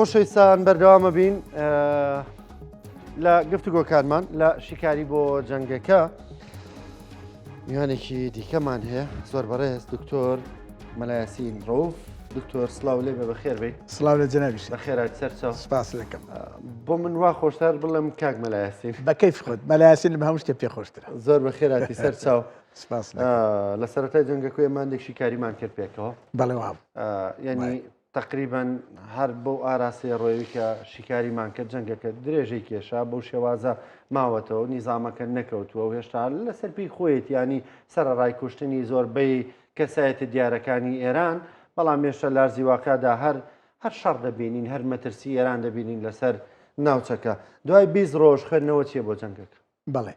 خۆشەویستان بەردەوامە بین لە گفتوگۆکانمان لە شیکاری بۆ جەنگەکە میوانێکی دیکەمان هەیە زۆر بەڕێز دکتۆر مەلایەسین ڕەوف. دکتۆر سڵاو لێ بە بەخێر بیت. سڵاو لە جەنابیش بەخێرات سەرچاو. سپاس دەکەم. بۆ من وا خۆشتر بڵێم کاک مەلایەسین. بە کەیف خۆت مەلایەسین لە هەموو شتێ پێ خۆشترە. زۆر بەخێراتی سەرچاو. سپاس لە سەرەتای جەنگەکە ماندێک شیکاریمان کرد پێکەوە. بەڵێ وام. یعنی تقریبا هەر بەو ئاراسی ڕۆیوی کە شیکاریمان کرد جەنگەکە درێژەی کێشا بەو شێوازە ماوەتەوە نیزامەکە نەکەوتووە و هێشتا لەسەر پێی خۆیت ینی سەرەڕای کوشتنی زۆربەی کەسایەتی دیارەکانی ئێران بەڵام هێشتا لارزی واکادا هەر شەڕ دەبینین هەر مەترسی ئێران دەبینین لەسەر ناوچەکە. دوای 20 ڕۆژ خوێندنەوە چیە بۆ جەنگەکە؟ بەڵێ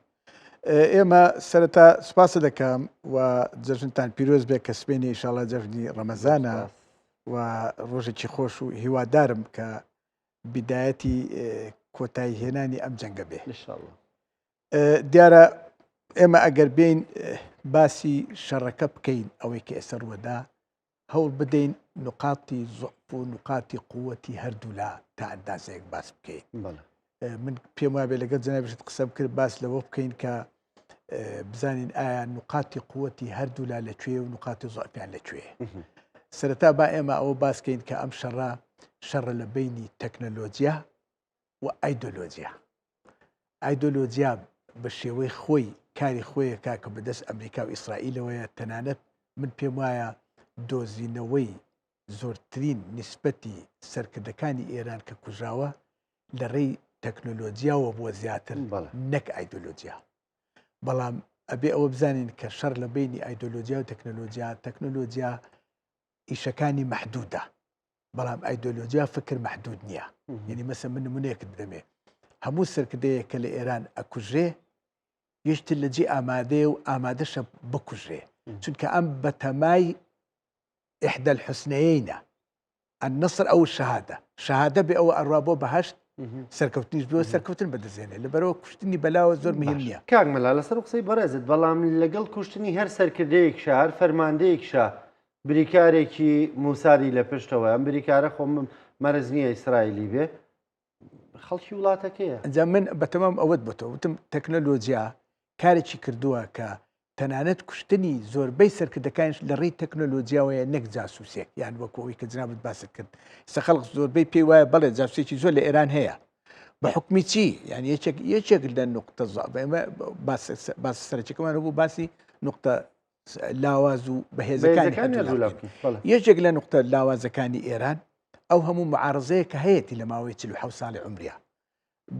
ئێمە سەرەتا سپاسە دەکەم و جەژنتان پیرۆز بێ کە سبێنی ئینشاڵڵا جەژنی ڕەمەزانە و ڕۆژێکی خۆش و هیوادارم کە بیدایەتی کۆتایی هێنانی ئەم جەنگە بێ. دیارە ئێمە ئەگەر بین باسی شەڕەکە بکەین ئەوەی کە ئێستا ڕوەدا هەوڵ بدەین نقاتی زوعف و نقاتی قووەتی هەردوو لا تا ئەندازەیەک باس بکەین. من پێم وابێ لەگەڵ جەنابیشت قسە بکرد باس لەوە بکەین کە بزانین ئایا نقاتی قووەتی هەردوو لا لەکوێ و نقاتی زوعفیان لەکوێ. سەرەتا با ئێمە ئەوە باسکەین کە ئەم شەڕە لە بینی تەکنەلۆجیا و ئایدۆلۆجیا. ئایدۆلۆجیا بە شێوەی خۆی کاری خۆیەکە کە بەدەست ئەمریکا و ئیسرائیلەوەیە تەنانەت من پێم وایە دۆزینەوەی زۆرترین نیسبەتی سەرکردەکانی ئێران کە کوژاوە لە ڕێی تەکنۆلۆجیاوە بۆ زیاتر نەک ئایدۆلۆجیا. بەڵام ئەبێ ئەوە بزانین کە شەڕ لە بینی ئایدۆلۆجیا و تەکنۆلۆجیا ئیشەکانی مەحدودە بەڵام ئایدۆلۆجیا فکر مەحدود نییە. یعنی مەسە من نمونەیەکت بدەمێ هەموو سەرکردەیە کە لە ئێران ئەکوژێ یەشتر لە جێ ئامادەیە و ئامادەشە بکوژێ چونکە ئەم بەتەمای ئیحدە الحوسنەیەینە النەسر ئەو شەهادە بێ ئەوە ئەڕوا بۆ بەهەشت سەرکەوتنیش بێەوە سەرکەوتن بەدەزێنێ لەبەرەوە کوشتنی بەلاوە زۆر مهم نییە. کاک مەلا لەسەر قسەی بەڕێزت بەڵام لەگەڵ کوشتنی هەر سەرکردەیەک شار فەرماندەیەکشە بریکارێکی موسادی لە پشتەوە ئەم بریکارە خۆم مەرز نییە ئیسرائیلی بێ خەڵکی وڵاتەکەیە. ئەنجام من بەتەمام ئەوەت بۆتەوە وتم تەکنۆلۆجیا کارێکی کردووە کە تەنانەت کوشتنی زۆربەی سەرکردەکانش لە ڕێی تەکنۆلۆجیاوەیە نەک جاسووسێک یان وەکەوەی کە جنابت باست کرد ئێستا خەڵک زۆربەی پێی وایە بەڵێ جاسووسێکی زۆر لە ئێران هەیە بە حکمی چی یان یەکێک لە نوقتە ئێمە باس سەرچەکەمان هەبوو باسی نوقتە لاواز و بەهێزەکانی یەکێک لە نوقتە لاوازەکانی ئێران ئەو هەموو معارزەیە کە هەیەی لە ماوەی 47 ساڵی عمریا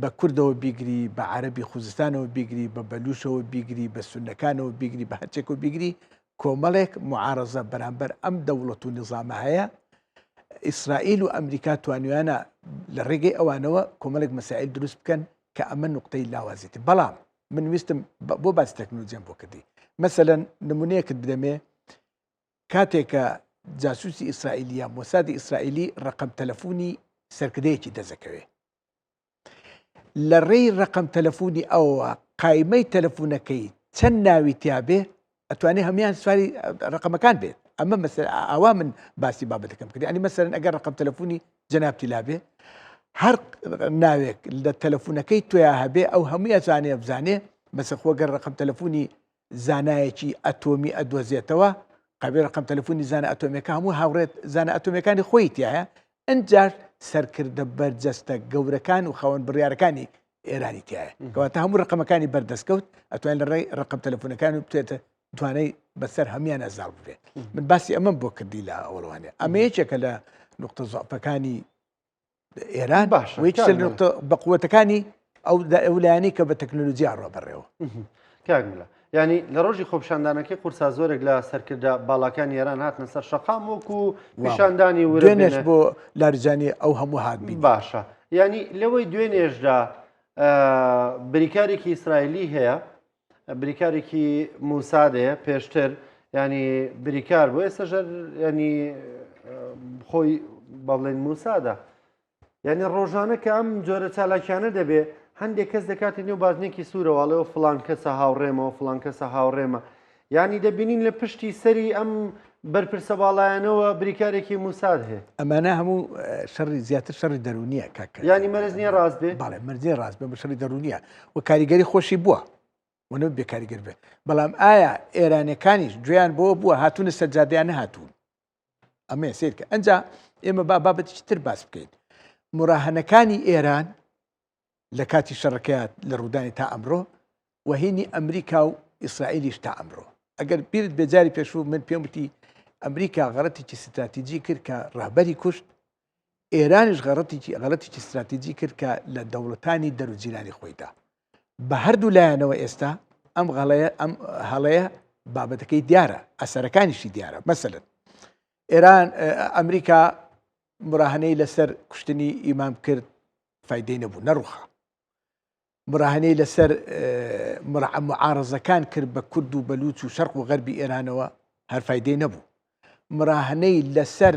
بە کوردەوە بیگری بە عەرەبی خوزستانەوە بیگری بە بەلووشەوە بیگری بە سونەکانەوە بیگری بە هەرچێکەوە بیگری کۆمەڵێک معارزە بەرامبەر ئەم دەوڵەت و نظامە هەیە ئیسرائیل و ئەمریکا توانیوانە لە ڕێگەی ئەوانەوە کۆمەڵێک مەسائل دروست بکەن کە ئەمە نوقتەی لاوازێتی. بەڵام من ویستم بۆ باسی تەکنۆلۆجیام بۆ کردی مەسەلەن نمونەیەکت بدەمێ کاتێکە جاسووسی ئیسرائیلی یا مۆسادی ئیسرائیلی ڕقم تەلەفۆنی سەرکردەیەکی دەزەکەوێ لە ڕێی ڕقم تەلەفۆنی ئەوە قایمەی تەلەفۆنەکەی چەند ناوی تیابێ ئەتوانێت هەمان سواری ڕقمەکان بێت. ئەمە مەسەر ئاوا من باسی بابەتەکەم کردی ئەنی مەسەرەن ئەگەر ڕقم تەلەفۆنی جەنابتی لابێ هەر ناوێک لە تەلەفۆنەکەی تۆیا هەبێ ئەو هەمووی ئەزانێ بزانێ مەسەخۆگەر ڕقم تەلەفۆنی زانایەکی ئەتۆمی ئەدۆزێتەوە قەبێ ڕقم تەلەفۆنی زانە ئەتۆمیەکە هەموو هاوڕێت زانە ئەتۆمیەکانی خۆی تایە ئەنجار سەرکردە بەرجەستە گەورەکان و خاوەن بڕیارەکانی ئێرانی تایە کەواتە هەموو ڕقمەکانی بەردەستکەوت ئەتوانین لە ڕێی ڕقم تەلەفۆنەکان و بتێتە توانای بەسەر هەمیان ئەزاڵ بێت. من باسی ئەمەم بۆ کردی لە ئەوڵوانێ ئەمە یەکێکە لە نوقتە زوعفەکانی ئێران نوقتە بەقووەتەکانی ئەو لایەنەی کە بە تەکنۆلۆجیا ڕۆبەڕێەوە. کاگملە ینی لە ڕۆژی خۆپشاندانەکەی قورسا زۆرێک لە سەرکردە باڵاکانی ئێران هاتنە سەر شەقام وەکو پیشاندانی دوێنێش بۆ لارزانی ئەو هەموو هاتبی باشە. ینی لەوەی دوێنێشدا بریکارێکی ئیسرائیلی هەیە بریکارێکی موسادەیە پێشتر ینی بریکار بۆ ئێستاژەر ینی خۆی با بڵێن موسادە ینی ڕۆژانە کە ئەم جۆرە چالاکیانە دەبێ هەندێک کەس دەکاتی نێو بازنێکی سوورەوەڵەوە فڵان کەسە هاوڕێمەوە فڵان کەسە هاوڕێمە ینی دەبینین لە پشتی سەری ئەم بەرپرسە باڵایەنەوە بریکارێکی موساد هەیە ئەمانە هەموو شەڕی زیاتر شەڕی دەرونیە کاکە ینی مەرز نییە ڕاست بێ باڵێ مەرجێ ڕاست بە شەڕی دەرونیە و کاریگەری خۆشی بووە وەنە بێ کاریگەر بێ بەڵام ئایا ئێرانەکانیش گوێیان بۆ بووە هاتوونە سەرجادیان نەهاتوون ئەمێ سیرکە ئەنجا ئێمە بابەتی تر باس بکەین مراهەنەکانی ئێران لە کاتی شەڕەکەیات لە ڕوودانی تا ئەمڕۆ وهینی ئەمریکا و ئیسرائیلیش تا ئەمڕۆ ئەگەر بیرت بێجاری پێشوو من پێم وتی ئەمریکا غەڵەتێکی استراتیجی کرد کە ڕاهبەری کوشت ئێرانیش غەڵەتێکی استراتیجی کرد کە لە دەوڵەتانی دەروجیرانی خۆیدا بە هەردوو لایەنەوە ئێستا ئەم هەڵەیە بابەتەکەی دیارە ئەسەرەکانیشی دیارە مەسەلەن ئێران ئەمریکا مراهەنەی لەسەر کوشتنی ئیمام کرد فایدەی نەبوو نەڕوخە مراهەنەی لەسەر معارەزەکان کرد بە کورد و بەلوچ و شەرق و غەربی ئێرانەوە هەر فایدەی نەبوو مراهەنەی لەسەر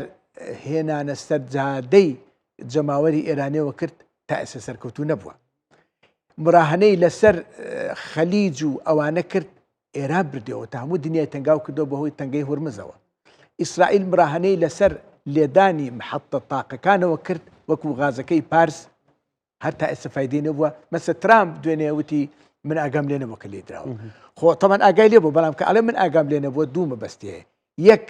هێنانە سەرجادەی جەماوەری ئێرانیەوە کرد تا ئێستا سەرکەوتوو نەبووە مراهەنەی لەسەر خەلیج و ئەوانە کرد ئێران بردەوە تا هەموو دنیای تەنگاو کردەوە بەهۆی تەنگەی هورمزەوە ئیسرائیل مراهەنەی لەسەر لێدانی محەتە تاقەکانەوە کرد وەکو غازەکەی پارس هەر تا ئێستا فایدەی نەبووە مەسە ترامپ دوێنێ وتی من ئاگام لێ نەبووە کە لێدراوە خۆ تەمان ئاگای لێ بوو بەڵام کە ئەڵێ من ئاگام لێ نەبووە دوو مەبەستی هەیە یەک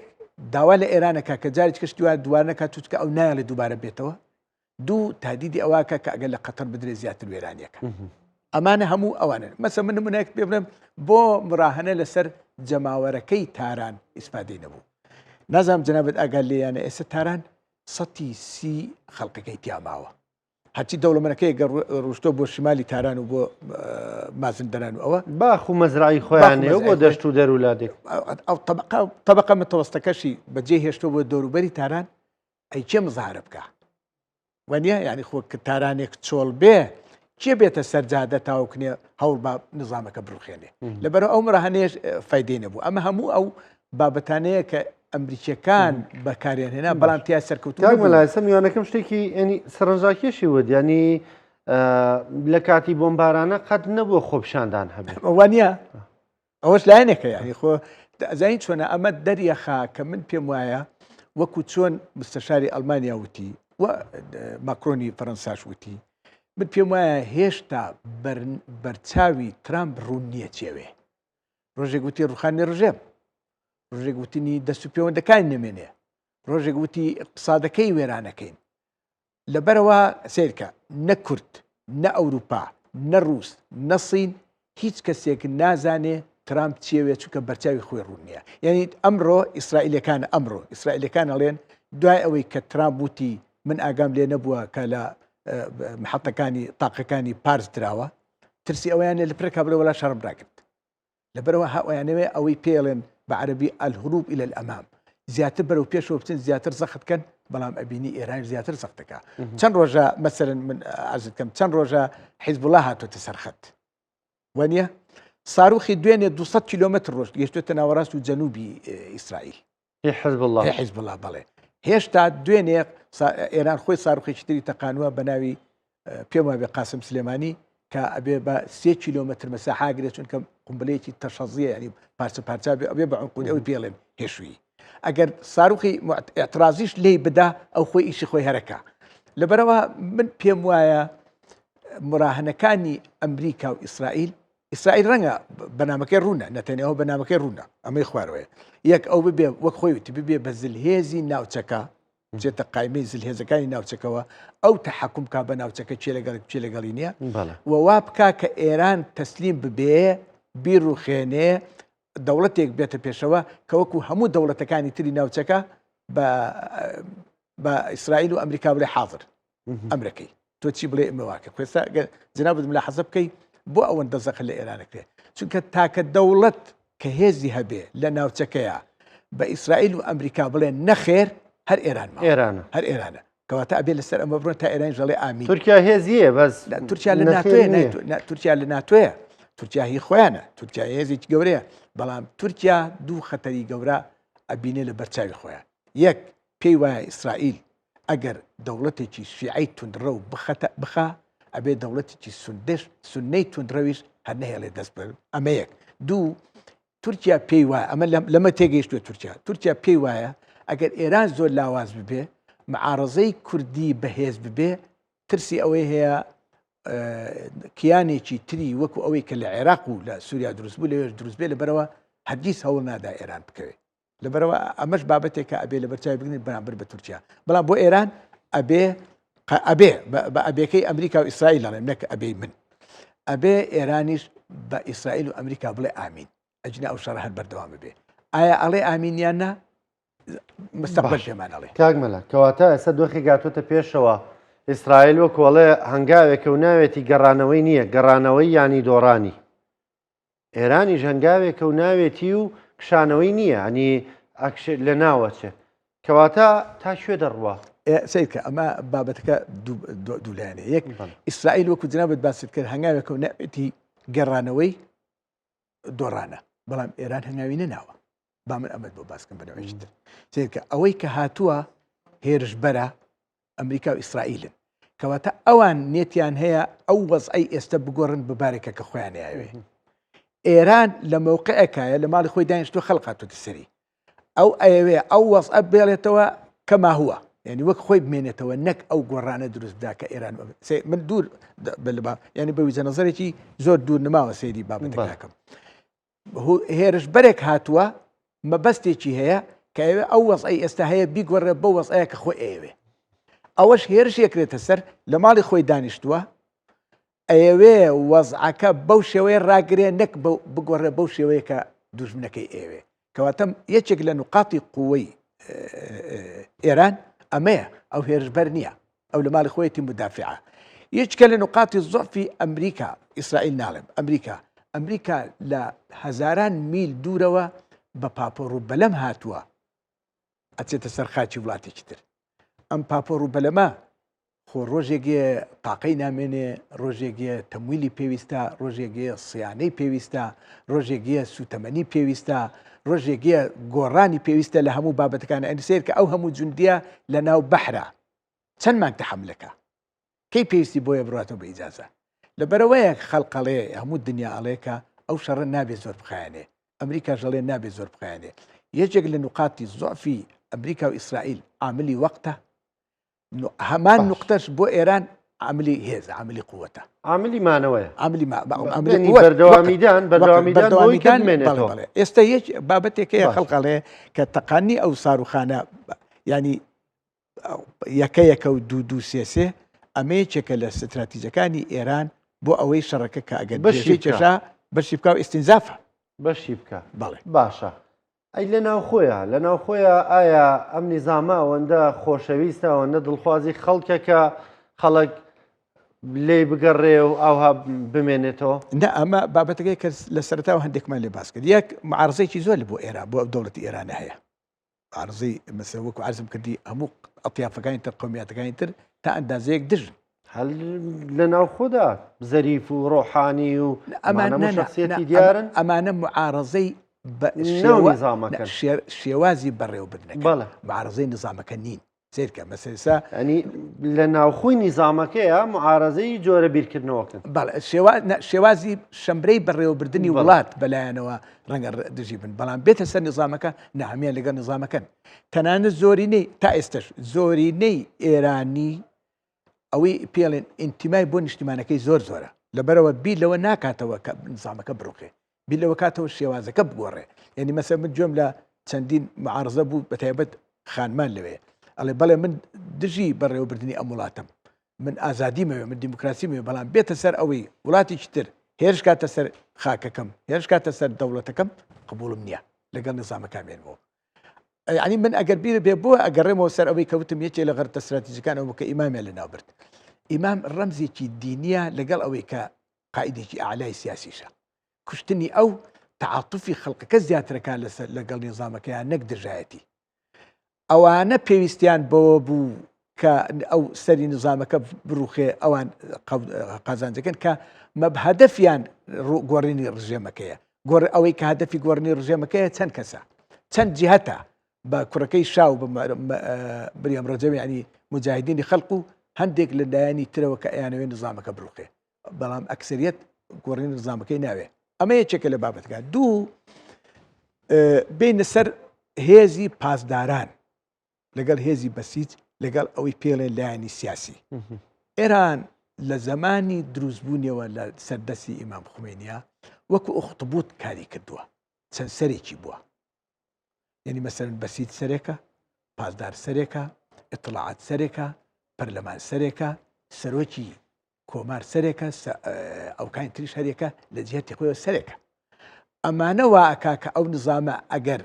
داوا لە ئێرانەکە کە جارێک کەشتی وایە دووار نەکات چوتکە ئەو نایڵێ دووبارە بێتەوە دوو تادیدی ئەواکە کە ئەگەر لە قەتەر بدرێ زیاتر وێرانیەکە ئەمانە هەموو ئەوانن مەسە من نمونەیەک پێ بڵێم بۆ مراهەنە لەسەر جەماوەرەکەی تاران ئیسپادەی نەبوو نازانم جەنابەت ئاگال لێیانە ئێستا تاران 130 خەڵقەکەی تیاماوە هەرچی دەوڵەمەنەکەی ڕوشتۆ بۆ شمالی تاران و بۆ مازندەران و ئەوە باخ و مەزرعی خۆیانێ بۆ دەشت و دەرولادێک ئەو طبقە متوەستەکەشی بەجێ هێشتۆ بۆ دەوروبەری تاران ئەی چێ مزارە بکە وانە یعنی خۆ کە تارانێک چۆڵ بێ چێ بێتە سەرجادە تاوکنێ هەوڵ بە نظامەکە بڕوخێنێ لەبەرەوە ئەو مراهەنەیەش فایدەی نەبوو ئەمە هەموو ئەو بابەتانەیە کە ئەمریکیەکان بەکارێن هێنا بەڵام تیا سەرکەوتومەلایسە میوانەکەم شتێکی ینی سەرنجاکێشی وت ینی لە کاتی بۆمبارانە قەت نەبووە خۆپشاندان هەبێت وانە ئەوەش لایەنێکە یعنی خۆ ئەزانی چۆنە ئەمە دەریەخا کە من پێم وایە وەکو چۆن مستەشاری ئەڵمانیا وتی و ماکرۆنی فەڕەنساش وتی من پێم وایە هێشتا بەرچاوی ترامپ ڕوون نییە چێوێ ڕۆژێک وتی ڕوخانی ڕژێم ڕۆژێک وتنی دەست و پەیوەندەکان نەمێنێ ڕۆژێک وتی اقتصادەکەی وێرانەکەین لەبەرەوە سیرکە نە کورد نە ئەوروپا نە ڕووس نە سین هیچ کەسێک نازانێ ترامپ چێوێ چونکە بەرچاوی خۆی ڕوون نییە یعنی ئەمڕۆ ئیسرائیلەکان ئەڵێن دوای ئەوەی کە ترامپ وتی من ئاگام لێ نەبووە کە لە محەتەکانی تاقەکانی پارس دراوە ترسی ئەویانێ لە پرێکا بڵێ وەلا شەڕم ڕاکرد لەبەرەوە هاوایانەوێ ئەوەی پێڵێن بەعربی الهروب إلى الأمام زیاتر بەرەو پێشەوە بچن زیاتر زەختکەن بەڵام ئەبینی ئێران زیاتر سەختەکە چەند ڕۆژە مەسەرن من ئازتکەم چەند ڕۆژە حیزب الله هاتوۆتە سەرخەت وانە ساروخی دوێنێ 200 کیلۆمتر ڕۆژ گەشتوێتە ناوەڕاست و جەنوبی ئیسرائیل حیزب الله بڵێ هێشتا دوێنێ ئێران خۆی ساروخێکی تری تەقانووە بە ناوی پێم وابێ قاسم سلێمانی کە ئەبێ بە 3 کیلۆمتر مەساحاگرێت چونکە قمبلەیەکی تەشەزیە ینی پارچە پارچە ئەبێ بە عنقود ئەوی پێڵێن هێشووی ئەگەر ساروخی ئێعترازیش لێی بدا ئەو خۆی ئیشی خۆی هەرەکە لەبەرەوە من پێم وایە مراهەنەکانی ئەمریکا و ئیسرائیل ڕەنگە بەنامەکەی ڕوونە نەتەنیاهۆ بەنامەکەی ڕوونە ئەمەی خوارەوەی یەک ئەو ببێ وەک خۆیوتی ببێ بە زلهێزی ناوچەکە بچێتە قایمەی زلهێزەکانی ناوچەکەەوە ئەو تەحەکوم کا بە ناوچەکە چێ لەگەڵی نییە و وا بکا کە ئێران تەسلیم ببێ بیرروخێنێ دەوڵەتێک بێتە پێشەوە کە وەکو هەموو دەوڵەتەکانی تری ناوچەکە بە ئیسرائیل و ئەمریکا بڵێ حاضر ئەمریکای تۆ چی بڵێ ئەمەواکە خۆستا جنابەت ملاحەزە بکەی بۆ ئەوەندە زەخە لە ئێرانەکرێ چونکە تاکە دەوڵەت کە هێزی هەبێ لە ناوچەکەیە بە ئیسرائیل و ئەمریکا بڵێن نەخێر هەر ئێرانە کەواتە ئەبێ لەسەر ئەمە بڕۆن تا ئێران ژەڵێ ئامین تورکیا هێزیە بەس تورکیا لە تورکیا لە ناتۆیە تورکیا هی خۆیانە تورکیا هێزێکی گەورەیە بەڵام تورکیا دوو خەتەری گەورە ئەبینێ لە بەرچاوی خۆیان یەک پێی وایە ئیسرائیل ئەگەر دەوڵەتێکی شیعی توندڕە و بخە ئەبێ دەوڵەتێکی سنەی توندڕەویش هەر نەهێڵێ دەست بەر ئەمە یەک دوو تورکیا پێی وایە ئەمە لەمە تێگەیشتوە تورکیا پێی وایە ئەگەر ئێران زۆر لاواز ببێ معارەزەی کوردی بەهێز ببێ ترسی ئەوەی هەیە کیانێکی تری وەکو ئەوەی کە لە عێراق و لە سووریا دروست بوو لەوێش دروست بێ لەبەرەوە هەرگیز هەوڵ نادا ئێران بکەوێت لەبەرەوە ئەمەش بابەتێکە ئەبێ لە بەرچاوی بگرین بەرامبەر بە تورکیا بەڵام بۆ ئێران ئەبێ بە ئەبێکەی ئەمریکا و ئیسرائیل دەڵێم نەک ئەبێ من ئەبێ ئێرانیش بە ئیسرائیل و ئەمریکا بڵێ ئامین ئەجنا ئەو شەڕە هەر بەردەوام ببێ ئایا ئەڵێ ئامینیان نا مستەقبەل پێمان ئەڵێ کاگمەلە کەواتە ئێستا دۆخی گاتوتە پێشەوە ئیسرائیل وەکوڵێ هەنگاوێکە و ناوێتی گەڕانەوەی نییە گەڕانەوەی ینی دۆڕانی ئێرانیش هەنگاوێکە و ناوێتی و کشانەوەی نییە ئەنی لە ناوەچێ کەواتە تا شوێ دەڕوە سیدکە ئەمە بابەتەکە دوولایەنێ یەک ئیسرائیل وەکو جنابەت باست کرد هەنگاوێکە و ناوێتی گەڕانەوەی دۆڕانە بەڵام ئێران هەنگاوی نەناوە با من ئەمەد بۆ باسکەم بەنەوەیشتر سیدکە ئەوەی کە هاتووە هێرشبەرە ئەمریکا و ئیسرائیلن کەواتە ئەوان نێتیان هەیە ئەو وەزعی ئێستا بگۆڕن ببارێکە کە خۆیان یاوێ ئێران لە مووقعەکایە لە ماڵی خۆی دانیشتووە خەڵقاتوتە سەری ئەو ئەوێ ئەو وەزعە بێڵێتەوە کەما هووە یعنی وەک خۆی بمێنێتەوە نەک ئەو گۆڕانە دروستدا کە ئێران من دوور ینی بە ویزە نەزەرێکی زۆر دوور نماوە سەیری بابەتەکەم هێرشبەرێک هاتووە مەبەستێکی هەیە کە ئەوێ ئەو وەزعی ئێستا هەیە بیگۆڕێ بە وەزعەیە کە خۆی ئەوێ ئەوەش هێرشێکرێتە سەر لە ماڵی خۆی دانیشتووە ئەوێ وەزعەکە بەو شێوەیە ڕاگرێ نەک بگۆڕێ بەو شێوەیە کە دوژمنەکەی ئێوێ کەواتە یەکێک لە نقاتی قووەی ئێران ئەمەیە ئەو هێرشبەر نییە ئەو لە ماڵی خۆیەتی مدافعە یەکێکە لە نقاتی زۆفی ئەمریکا ئیسرائیل ناڵێم ئەمریکا لە هەزاران میل دوورەوە بە پاپۆڕ و بەلەم هاتووە ئەچێتە سەر خاچی وڵاتێکی تر ئەم پاپۆڕ و بەلەمە خۆ ڕۆژێکێ تاقەی نامێنێ ڕۆژێکێ تەمویلی پێویستە ڕۆژێکێ سیانەی پێویستە ڕۆژێکێ سوتەمەنی پێویستە ڕۆژێکێ گۆڕانی پێویستە لە هەموو بابەتەکان ئەنی سیر کە ئەو هەموو جوندیە لە ناو بەحرە چەند مانگ تەحەملەکە کەی پێویستی بۆیە بڕاتەوە بە ئیجازە لەبەرەوەیە خەڵقەڵێ هەموو دنیا ئەڵێکە ئەو شەڕە نابێت زۆر بخایانێ ئەمریکا ژەڵێ نابێت زۆر بخایانێ یەکێک لە نقاتی زۆفی ئەمریکا و ئیسرائیل عاملی وەقتە هەمان نقطەش بۆ ئێران عاملی هێزە عاملی قووەتە عاملی مانەوەیە بەردەوامیدان ئێستا یەک بابەتێکەیە خەڵقەڵێ کە تەقانی ئەو ساروخانە ینی یەکە و دوو سێسێ ئەمەیەکێکە لە ستراتیجەکانی ئێران بۆ ئەوەی شەڕەکە کە ئەگەر بەشێکێشا بەشی بکە و ئستینزافە بەشی بکە بەڵێ باشە ئەی لە ناوخۆیە ئایا ئەم نیزامە ئەوەندە خۆشەویستە ئەوەندە دڵخوازی خەڵکێکە خەڵک لێ بگەڕێ و ئاوها بمێنێتەوە نه ئەمە بابەتەکەی کە لە سەرەتاوە هەندێکمان لێ باس کرد یەک معارزەیەکی زۆر بۆ ئێران بۆ دەوڵەتی ئێرانە هەیە عارزەی مەسەڵەن وەکو عەرزم کردی هەموو ئەطیافەکانی تر قەومیاتەکانی تر تا ئەندازەیەک دژن هەل لە ناوخۆدا زەریف و ڕۆحانی و ئەمانە شخصیەتی دیارن ئەمانە معارزەی شێوازی بەڕێوەبردنەکە معارزەی نظامەکە نین سیرکە مەسەلسا ئەنی لە ناوخۆی نیزامەکەیە معارزەی جۆرە بیرکردنەوەکەن شێوازی شەمبرەی بەڕێوەبردننی وڵات بەلایەنەوە ڕەنگە دژی بن بەڵام بێتە سەر نظامەکە نەهەمیان لەگەڵ نظامەکەن تەنانەت زۆرینەی تا ئێستش زۆرینەی ئێرانی ئەوەی پێڵێن ئینتیمای بۆ نیشتیمانەکەی زۆر زۆرە لەبەرەوە بیر لەوە ناکاتەوە کە نظامەکە بڕوخێ بیر لەوە کاتەوە شێوازەکە بگۆڕێ یعنی مەسەڵەن من گوێم لە چەندین معارزە بوو بەتایبەت خانمان لەوێ ئەڵێ بەڵێ من دژی بەڕێوەبردننی ئەم وڵاتم من ئازادیمەوێ من دیموکراسیمەوێ بەڵام بێتە سەر ئەوەی وڵاتێکی تر هێرش کاتە سەر خاکەکەم هێرش کاتە سەر دەوڵەتەکەم قبوڵم نییە لەگەڵ نظامەکانمێنەوە ینی من ئەگەر بیر بێ بۆ ئەگەڕێمەوە سەر ئەوەی کەوتم یەکێ لە غەرتە استراتیژیەکانەوە کە ئیمامیان لە ناوبرد ئیمام ڕەمزێکی دینیە لەگەڵ ئەوەی کە قائیدێکی ئاعلای سیاسیشە کوشتنی ئەو تعاتفی خەڵکەکە زیاترەکان لەگەڵ نظامەکەیان نەک دژایەتی ئەوانە پێویستیان بەوە بوو کە ئەو سەری نظامەکە بڕوخێ ئەوان قازانجەکەن کە مەبهەدەفیان گۆڕینی ڕژێمەکەیە ئەوەی کە هەدەفی گۆڕنی ڕژێمەکەیە چەند کەسە چەند جیهەتە بە کوڕەکەی شاو بریام ڕەجەوی ینی مجاهدینی خەڵق و هەندێک لە لایەنی ترەوە کە ئەیانەوێ نظامەکە بڕوخێ بەڵام ئەکسریەت گۆڕینی نظامەکەی ناوێ ئەمە یەکێکە لە بابەتەکە دوو بین سەر هێزی پاسداران لەگەڵ هێزی بەسیج لەگەڵ ئەوەی پێڵێن لایەنی سیاسی ئێران لە زمانی دروستبوونیەوە لە سەردەستی ئیمام خومێنیە وەکو ئوختبوت کاری کردووە چەند سەرێکی بووە یعنی مەسەرن بەسیج سەرێکە پاسدار سەرێکە ئیطلاعات سەرێکە پەرلەمان سەرێکە سەرۆکی کۆمار سەرێکە ئەوکانی تریش هەرێکە لە جهتی خۆیەوە سەرێکە ئەمانە وا ئەکا کە ئەو نظامە ئەگەر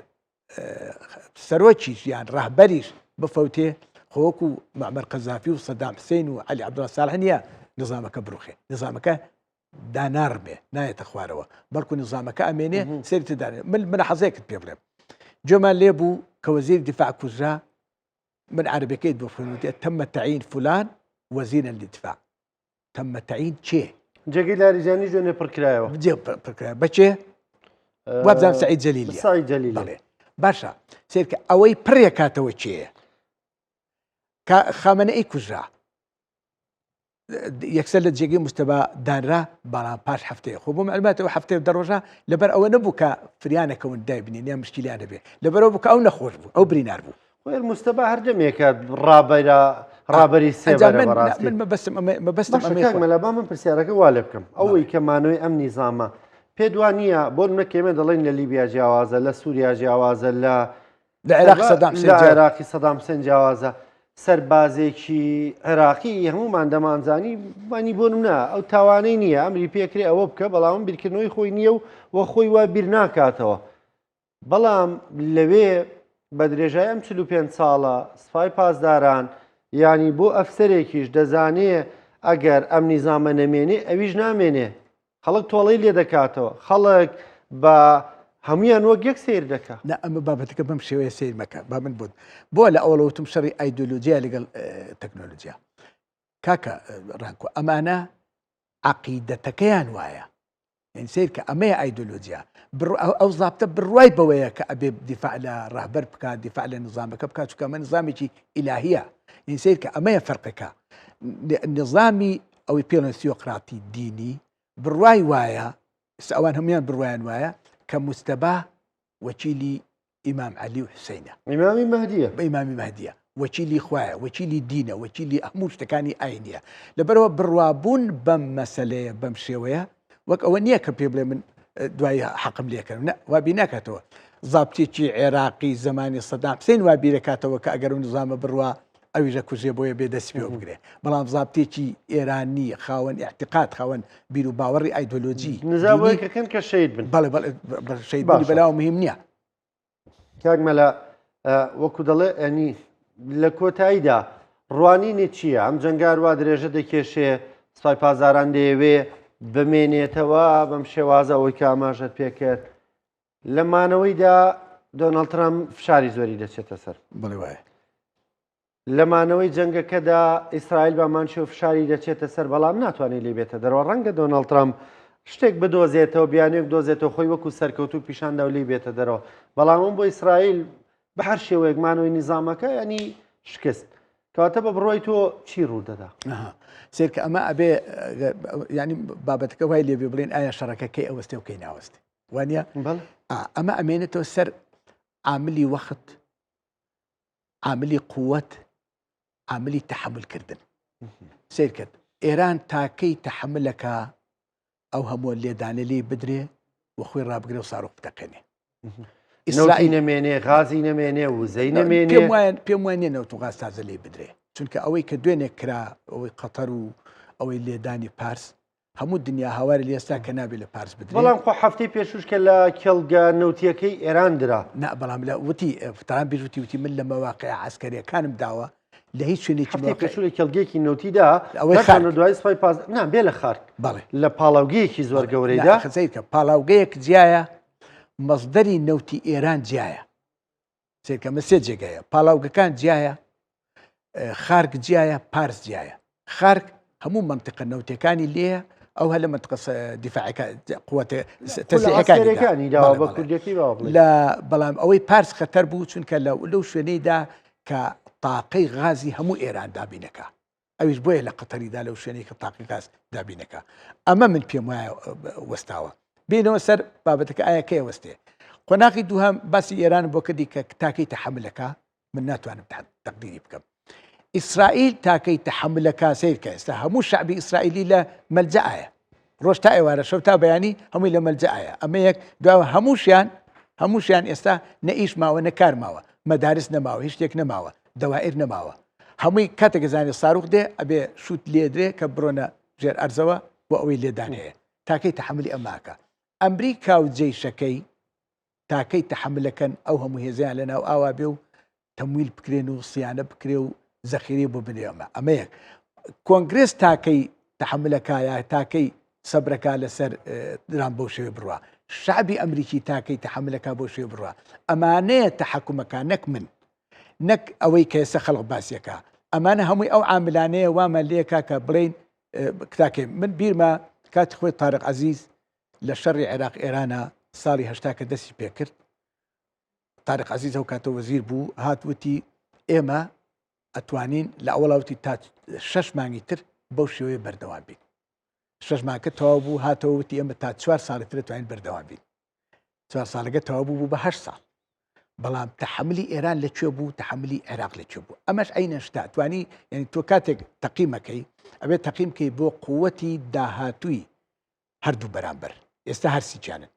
سەرۆکیش یان ڕاهبەریش بفەوتێ خۆوەکو معمەر قەزافی و سەدام حوسێن و عەلی عەبدوڵڵا ساڵح نییە نظامەکە بڕوخێ نظامەکە دانارمێ نایەتە خوارەوە بەڵکو نظامەکە ئەمێنێ سەری دانێ من حەزێکت پێ بڵێم جۆمان لێ بوو کە وەزیری دیفاع کوژرا من عربەکەیت بۆ خوێنوتێ تەمە تەعین فولان وەزیرا للدفاع تەمە تەعین چێ جێگەی لاریجانی ژوێنێ پڕکرایەوە پڕکرایە بەچێ وابزانام سعید جەلیلیە سعید جەلیلی باشە سێرکە ئەوەی پڕێ کاتەوە چێە خامنەئی کوژرا یەکسەر لە جێگەی مستەبا دانرا بەڵام پاش هەفتەیە خۆ بۆ معلوماتەوە هەفتەیە دەڕۆژە لەبەر ئەوە نەبوو کە فریانەکەون دایبنین یا مشکلیان هەبێ لەبەرەوە بوو کە ئەو نەخۆش بوو ئەو برینار بوو مستەبا هەردەمێکە ڕابەری سێبەرە بەڕاستی مەلەبا من پرسیارەکە وا لێ بکەم ئەوەی کە مانەوەی ئەم نیزامە پێ دوانییە بۆ نەکێمە دەڵێن لە لیبیا جیاوازە لە سووریا جیاوازە لە عێراقی سەدام حوسێن جیاوازە سەربازێکی عێراقی هەمومان دەمانزانی وانی بۆ نمونە ئەو تاوانەی نییە ئەمری پێکرێ ئەوە بکە بەڵام بیرکردنەوەی خۆی نییە و وە خۆی وا بیر ناکاتەوە بەڵام لەوێ بە درێژای ئەم 45 ساڵە سوپای پاسداران ینی بۆ ئەفسەرێکیش دەزانێ ئەگەر ئەم نیزامە نەمێنێ ئەویش نامێنێ خەڵک تۆڵەی لێ دەکاتەوە خەڵک بە هەمویان وەک یەک سیر دەکات نە ئەمە بابەتەکە بەم شێوەیە سیر مەکە با من بوت بۆ لە ئەوڵەوتم شەڕی ئایدۆلۆجیا لەگەڵ تەکنۆلۆجیا کاکە ڕانکۆ ئەمانە عەقیدەتەکەیان وایە یعنی سیر کە ئەمەیە ئایدۆلۆجیا ئەو زابطە بڕوای بەوەیە کە ئەبێ دیفاع لە ڕاهبەر بکات دیفاع لە نظامەکە بکات چونکە ئەمە نظامێکی ئیلاهیە یعنی سیر کە ئەمەیە فەرقەکە نظامی ئەوەی پێڵێن سیۆقراتی دینی بڕوای وایە ئەوان هەمویان بڕوایان وایە کە مستەبا وەکیلی ئیمام عەلی و حوسێنە ئیمامی مەهدیە بە ئیمامی مەهدیە وەکیلی خوایە وەکیلی دینە وەکیلی هەموو شتەکانی ئاینیە لەبەرەوە بڕوابوون بەم مەسەلەیە بەم شێوەیە وەک ئەوە نییە کە پێ بڵێ من دوای حەقم لێکردن وابی ناکاتەوە زابطێکی عێراقی زمانی سەدام حوسێن وابیرەکاتەوە کە ئەگەر نظامە بڕوا ئەویژە کوژێ بۆیە بێدەست پێ بگرێ بەڵام زابطێکی ئێرانی خاوەن اعتقاد خاوەن بیر و باوەڕی ئایدۆلۆجی نزاوەکەکەن کە شەید بن شەید بوونی بەلاو مهم نییە کاکمەلە وەکو دەڵێ ئەنی لە کۆتاییدا ڕوانینێ چییە ئەم جەنگار وا درێژە دەکێشێ سوپای پاسداران دەیەوێ بمێنێتەوە بەم شێوازە ئەوەی کە ئاماژەت پێکرد لەمانەوەیدا دۆناڵد ترامپ فشاری زۆری دەچێتە سەر بڵێ وایە لەمانەوەی جەنگەکەدا ئیسرائیل بەمانشی و فشاری دەچێتە سەر بەڵام ناتوانێت لێ بێتە دەرەوە ڕەنگە دۆناڵد ترامپ شتێک بدۆزێتەوە بیانێک دۆزێتەوە خۆی وەکو سەرکەوتو پیشاندا و لێ بێتە دەرەوە بەڵام بۆ ئیسرائیل بە هەر شێوەیەک مانەوەی نظامەکە ینی شکست کەواتە بە بڕۆی تۆ چی ڕوو دەدا سێرکە ئەمە ئەبێ ینی بابەتەکە وای لێ بڵێن ئایا شەڕەکەکەی ئەوەستێ و کەی ناوەستێ وانە ئەمە ئەمێنێتەوە سەر عاملی وەخت عاملی قووەت عاملی تەحملکردن سیر کرد ئێران تاکەی تەحملەکە ئەو هەموو لێدانە لێ بدرێ و خۆی ڕابگرێ و ساڕۆک بتەقێنێ ئیسرائیل نەمێنێ غازی نەمێنێ وزەی نەمێنێ پێم وانە نەوت و غاز تازە لێ بدرێ چونکە ئەوەی کە دوێنێک کرا ئەوەی قەتەر و ئەوەی لێدانی پارس هەموو دنیا هاواری لێستا کە نابێت لە پارس بدرێ بەڵام خۆ هەفتەی پێشوش کە لە کێڵگە نەوتیەکەی ئێران درا نا بەڵام لە وتی فتران بیرروتی وتی من لە مەواقع عسکەریەکانم داوە لە هیچ شوێنێکی پێشوو لە کێڵگەیەکی نەوتیدا ئەوەی دوای سوپای پاس نا بێ لە خارک بەڵێ لە پاڵاوگەیەکی زۆر گەورەیدا خزەیکە پاڵاوگەیەک جیایە مەصدەری نەوتی ئێران جیایە سێکەمە سێ جێگایە پاڵاوگەکان جیایە خارک جیایە پارس جیایە خارک هەموو منطقە نەوتەکانی لێە ئەو هە لە منطقە دیفاعەکە قووەتە تەسلیحەکانی داوە بە کوردیەکەی لە بەڵام ئەوەی پارس خەتەر بوو چونکە لەو شوێنەیدا کە تاقەی غازی هەموو ئێران دابینەکە ئەویش بۆیە لە قەتەریدا لەو شوێنەی کە تاقی غاز دابینەکە ئەمە من پێم وایە وەستاوە بینەوە سەر بابەتەکە ئایا کەی وەستێ قۆناغی دووهەم باسی ئێران بۆ کردی کە تاکەی تەحملەکە من ناتوانم تەقدیری بکەم. ئیسرائیل تاکەی تەحملەکە سیرکە ئێستا هەموو شعبی ئیسرائیلی لە مەلجەعایە ڕۆژ تا ئێوارە شەو تا بەیانی هەمووی لە مەلجەعایە ئەمە یەک دواوە هەمووشیان ئێستا نەئیش ماوە نەکار ماوە مەدارس نەماوە هیچ شتێک نەماوە دەوائر نەماوە هەمووی کاتێک زانێ ساروخ دێ ئەبێ شوت لێدرێ کە بڕۆنە ژێر ئەرزەوە بۆ ئەوەی لێدان هەیە تاکەی تەحملی ئەماکە ئەمریکا و جێیشەکەی تاکەی تەحملەکەن ئەو هەموو هێزیان لەناو ئاوا بێ و تەمویل بکرێن و سیانە بکرێ و زەخیری بۆ بنێەمە ئەمە یەک کۆنگرس تاکەی تەحملەکایە تاکەی سەبرەکە لەسەر دران بۆ شێوێ بڕوە شعبی ئەمریکی تاکەی تەحملەکە بۆ شێوێ بڕوە ئەمانەیە تەحکومەکە نەک من نەک ئەوەی کە ئێستا خەڵق باسیەکە ئەمانە هەمووی ئەو عاملانەیە وامە لێکا کە بڵین کتاکێ من بیرمە کاتی خۆی تارق عەزیز لە شەڕی عێراق ئێرانە ساڵی هەشتا کە دەستی پێکرد تارق عەزیز ئەو کاتە وەزیر بوو هاتووتی ئێمە ئەتوانین لە ئەوڵاوتی تا 6 مانگی تر بەو شێوەیە بەردەوام بین 6 مانگکە تەواو بوو هاتەوەتی ئێمە تا 4 ساڵی تر توانین بەردەوام بین 4 ساڵەکە تەواو بوو بە 8 ساڵ بەڵام تەحملی ئێران لەکوێ بوو تەحملی عێراق لەکوێ بوو ئەمەش عینە شتا توانی یعنی تۆ کاتێک تەقیمەکەی ئەبێت تەقیمکەی بۆ قووەتی داهاتووی هەردوو بەرامبەر ئێستا هەرسییانن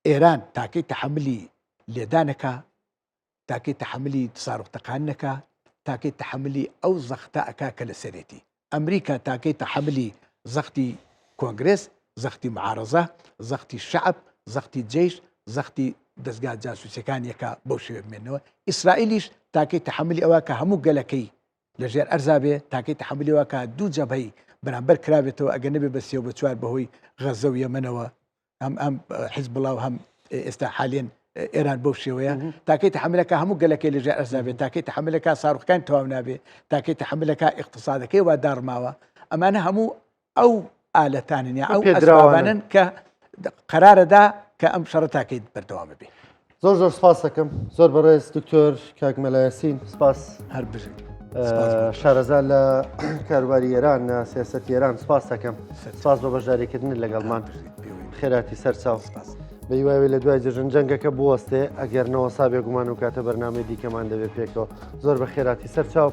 ئێران تاکەی تەحملی لێدانەکە تاکەی تەحملی ساروختەقانەکە تاکەی تەحملی ئەو زەختە ئەکا کە لە سەرێتی ئەمریکا تاکەی تەحملی زەختی کۆنگرس زەختی معارەزە زەختی شعب زەختی جێش زەختی دەستگا جاسووسەکان یەکە بەو شێوە بمێنەوە ئیسرائیلیش تاکەی تەحملی ئەوە کە هەموو گەلەکەی لەژێر ئەرزابێ تاکەی تەحملی ئەوە کە دوو جەبهەی بەرامبەر کرابێتەوە ئەگەر نەبێ بە سێ و بە چوار بەهۆی غەزە و یەمەنەوە هەم حیزبوڵڵا و هەم ئێستا حالێن ئێران بەو شێوەیە تاکەی تەحملەکە هەموو گەلەکەی لەژێر ئەرزابێت تاکەی تەحملەکە ساروخەکان تەواو نابێ تاکەی تەحملەکە اقتصادەکەی وا داڕماوە ئەمانە هەموو ئەو ئالەتانن یا ئەو ئەسبابانن کە قەرارەدا کە ئەم شەڕە تاکەی بەردەوام بێ زۆر سپاس دەکەم زۆر بەڕێز دکتۆر کاک مەلایەسین سپاس هەر بژن شارەزا لە کاروباری ئێران سیاسەتی ئێران سپاس دەکەم سپاس بۆ بەشداریکردن لەگەڵمان خێراتی سەرچاو بە هیوای لە دوای جژن جەنگەکە بوەستێ ئەگەر نەوە سابێ گومان و کاتە بەرنامەی دیکەمان دەبێت پێکەوە زۆر بە خێراتی سەرچاو